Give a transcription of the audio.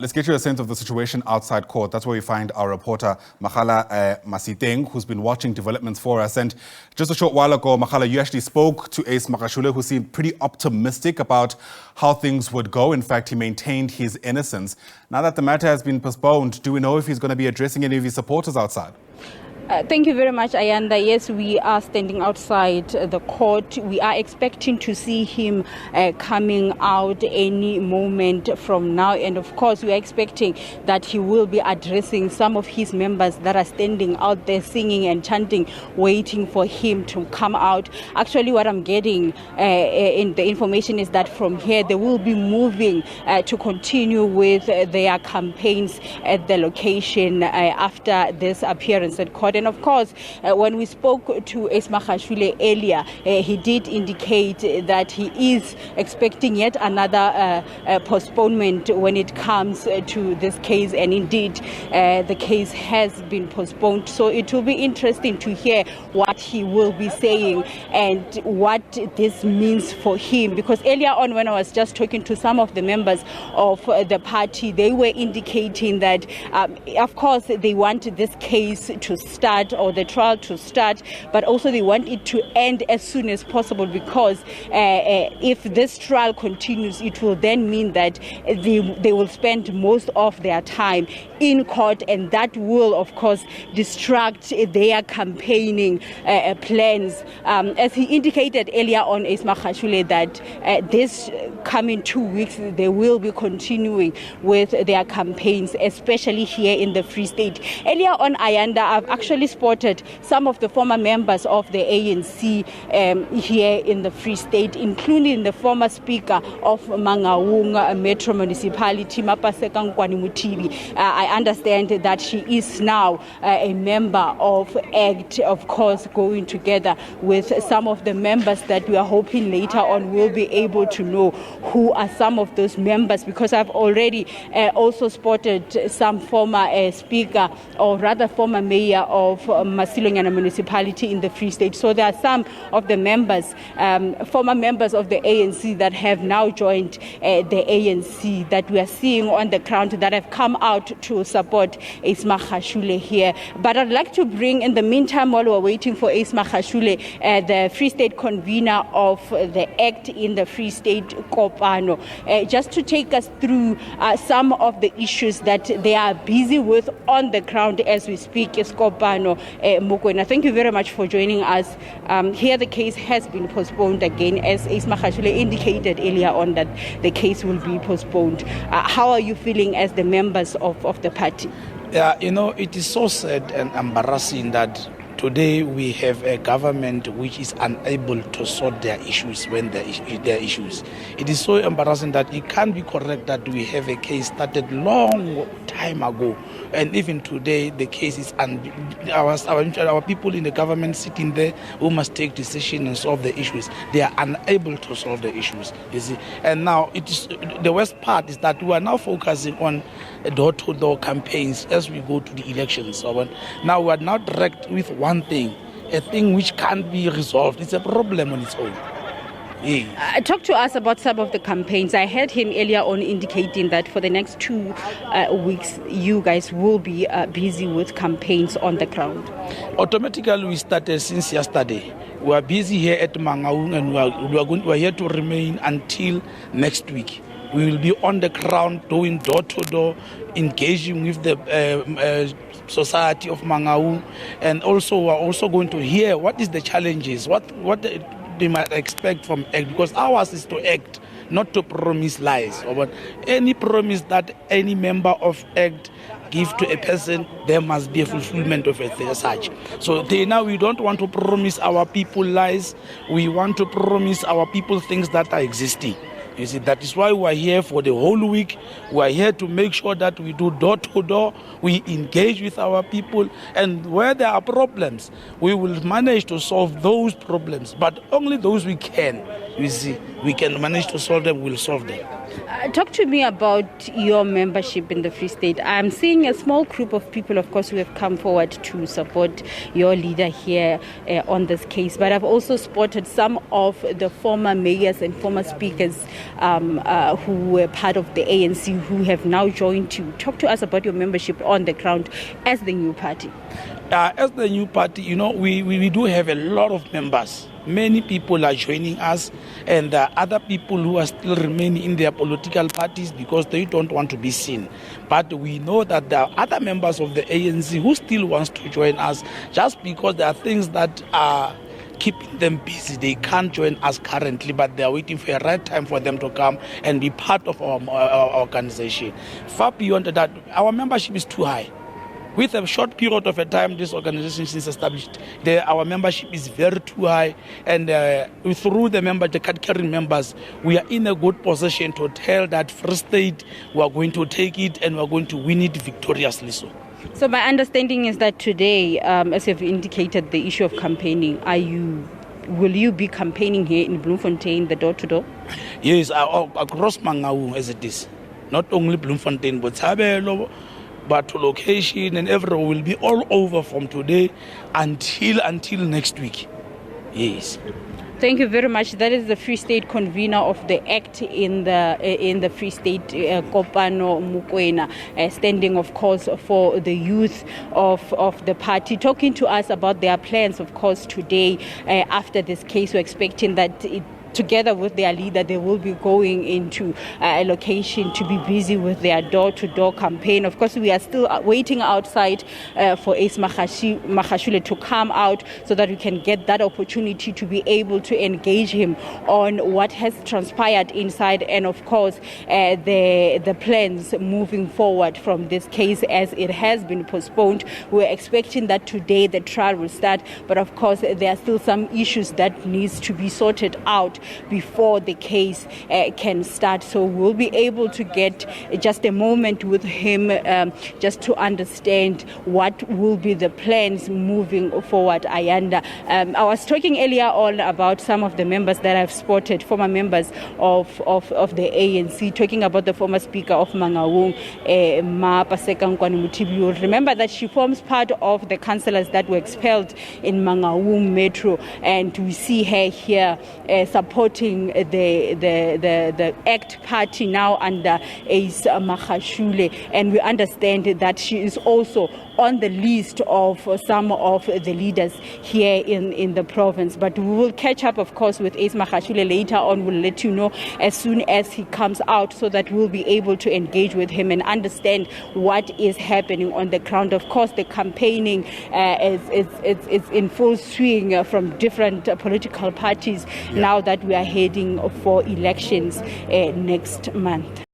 Let's get you a sense of the situation outside court. That's where we find our reporter, Makgala Masiteng, who's been watching developments for us. And just a short while ago, Makgala, you actually spoke to Ace Magashule, who seemed pretty optimistic about how things would go. In fact, he maintained his innocence. Now that the matter has been postponed, do we know if he's going to be addressing any of his supporters outside? Thank you very much, Ayanda. Yes, we are standing outside the court. We are expecting to see him coming out any moment from now. And of course, we are expecting that he will be addressing some of his members that are standing out there singing and chanting, waiting for him to come out. Actually, what I'm getting in the information is that from here, they will be moving to continue with their campaigns at the location after this appearance at court. And of course, when we spoke to Ace Magashule earlier, he did indicate that he is expecting yet another postponement when it comes to this case. And indeed, the case has been postponed. So it will be interesting to hear what he will be saying and what this means for him. Because earlier on, when I was just talking to some of the members of the party, they were indicating that, of course, they want this case to start or the trial to start, but also they want it to end as soon as possible, because if this trial continues, it will then mean that they will spend most of their time in court, and that will, of course, distract their campaigning plans. As he indicated earlier on, Ace Magashule, that this coming 2 weeks, they will be continuing with their campaigns, especially here in the Free State. Earlier on, Ayanda, I've actually spotted some of the former members of the ANC here in the Free State, including the former speaker of Mangaung Metro Municipality, Mapaseka Nkwani. I understand that she is now a member of ACT, of course, going together with some of the members that we are hoping later on will be able to know who are some of those members, because I've already also spotted some former speaker, or rather former mayor of Masiteng municipality in the Free State. So there are some of the members, former members of the ANC, that have now joined the ANC that we are seeing on the ground, that have come out to support Ace Magashule here. But I'd like to bring, in the meantime, while we're waiting for Ace Magashule, the Free State convener of the ACT in the Free State, Kopano, just to take us through some of the issues that they are busy with on the ground as we speak. Kopano Mokoena, thank you very much for joining us. Here the case has been postponed again, as Ace Magashule indicated earlier on that the case will be postponed. How are you feeling as the members of the party? Yeah, it is so sad and embarrassing that today we have a government which is unable to sort their issues when there are issues. It is so embarrassing that it can't be correct that we have a case started long time ago, and even today the case is our people in the government sitting there who must take decisions and solve the issues. They are unable to solve the issues, you see. And now it is the worst part is that we are now focusing on door-to-door campaigns as we go to the elections. So now we are now direct with one thing, a thing which can't be resolved. It's a problem on its own. Yeah. Talk to us about some of the campaigns. I heard him earlier on indicating that for the next 2 weeks, you guys will be busy with campaigns on the ground. Automatically, we started since yesterday. We are busy here at Mangaung, and we are here to remain until next week. We will be on the ground doing door-to-door, engaging with the society of Mangaung, and also we are also going to hear what is the challenges, what they might expect from ACT, because ours is to act, not to promise lies. But any promise that any member of ACT give to a person, there must be a fulfillment of it such. So now we don't want to promise our people lies. We want to promise our people things that are existing. You see, that is why we are here for the whole week. We are here to make sure that we do door-to-door, we engage with our people, and where there are problems, we will manage to solve those problems. But only those we can, you see, we can manage to solve them, we'll solve them. Talk to me about your membership in the Free State. I'm seeing a small group of people, of course, who have come forward to support your leader here on this case. But I've also spotted some of the former mayors and former speakers who were part of the ANC who have now joined you. Talk to us about your membership on the ground as the new party. As the new party, you know, we do have a lot of members. Many people are joining us, and there are other people who are still remaining in their political parties because they don't want to be seen. But we know that there are other members of the ANC who still wants to join us just because there are things that are keeping them busy. They can't join us currently, but they are waiting for a right time for them to come and be part of our organization. Far beyond that, our membership is too high. With a short period of a time this organization is established, our membership is very too high, and through the card-carrying members, we are in a good position to tell that Free State we are going to take it and we are going to win it victoriously. So my understanding is that today, as you've indicated, the issue of campaigning, will you be campaigning here in Bloemfontein, the door-to-door? Yes, across Mangaung as it is. Not only Bloemfontein, but Sabelo, but location and everyone will be all over from today until next week. Yes. Thank you very much. That is the Free State convener of the ACT in the Free State, Kopano Mukwena, standing, of course, for the youth of the party, talking to us about their plans, of course, today after this case. We're expecting that together with their leader, they will be going into a location to be busy with their door-to-door campaign. Of course, we are still waiting outside for Ace Magashule to come out so that we can get that opportunity to be able to engage him on what has transpired inside and, of course, the plans moving forward from this case as it has been postponed. We're expecting that today the trial will start, but of course there are still some issues that needs to be sorted out before the case can start. So we'll be able to get just a moment with him just to understand what will be the plans moving forward, Ayanda. I was talking earlier on about some of the members that I've spotted, former members of the ANC, talking about the former speaker of Mangaung, Masiteng. You'll remember that she forms part of the councillors that were expelled in Mangaung Metro, and we see her here supporting the ACT party now under Ace Magashule, and we understand that she is also on the list of some of the leaders here in the province. But we will catch up, of course, with Ace Magashule later on. We'll let you know as soon as he comes out so that we'll be able to engage with him and understand what is happening on the ground. Of course, the campaigning is in full swing from different political parties now that we are heading for elections next month.